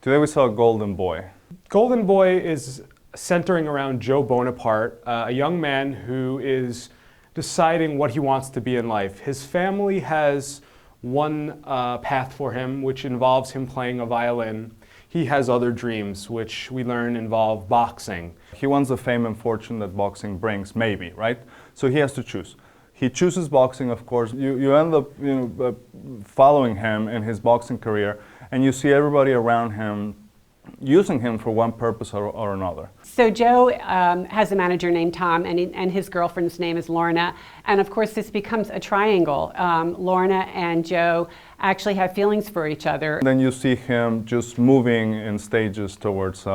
Today we saw Golden Boy. Golden Boy is centering around Joe Bonaparte, a young man who is deciding what he wants to be in life. His family has one path for him, which involves him playing a violin. He has other dreams, which we learn involve boxing. He wants the fame and fortune that boxing brings, maybe, right? So he has to choose. He chooses boxing, of course. You end up following him in his boxing career, and you see everybody around him using him for one purpose or another. So Joe has a manager named Tom, and his girlfriend's name is Lorna. And of course, this becomes a triangle. Lorna and Joe actually have feelings for each other. And then you see him just moving in stages towards,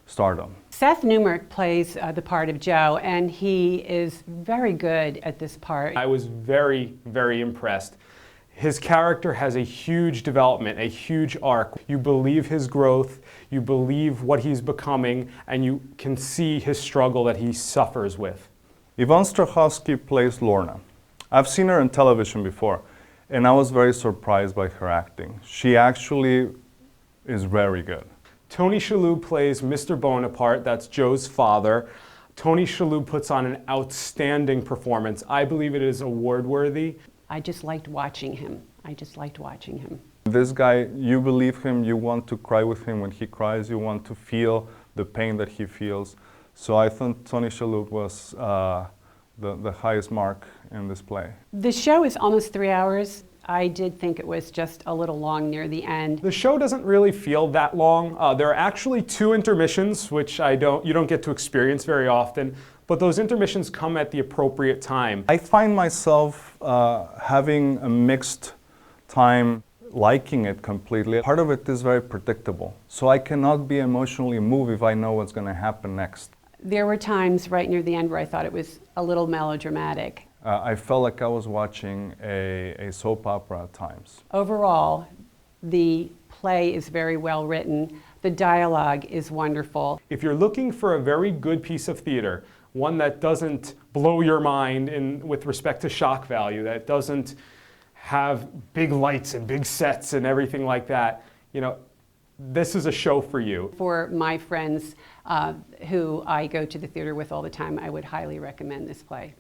stardom. Seth Newmark plays the part of Joe, and he is very good at this part. I was very, very impressed. His character has a huge development, a huge arc. You believe his growth, you believe what he's becoming, and you can see his struggle that he suffers with. Yvonne Strahovski plays Lorna. I've seen her on television before, and I was very surprised by her acting. She actually is very good. Tony Shalhoub plays Mr. Bonaparte, that's Joe's father. Tony Shalhoub puts on an outstanding performance. I believe it is award-worthy. I just liked watching him. This guy, you believe him, you want to cry with him when he cries, you want to feel the pain that he feels. So I thought Tony Shalhoub was the highest mark in this play. The show is almost 3 hours. I did think it was just a little long near the end. The show doesn't really feel that long. There are actually 2 intermissions, which you don't get to experience very often, but those intermissions come at the appropriate time. I find myself having a mixed time liking it completely. Part of it is very predictable, so I cannot be emotionally moved if I know what's going to happen next. There were times right near the end where I thought it was a little melodramatic. I felt like I was watching a soap opera at times. Overall, the play is very well written. The dialogue is wonderful. If you're looking for a very good piece of theater, one that doesn't blow your mind with respect to shock value, that doesn't have big lights and big sets and everything like that, this is a show for you. For my friends who I go to the theater with all the time, I would highly recommend this play.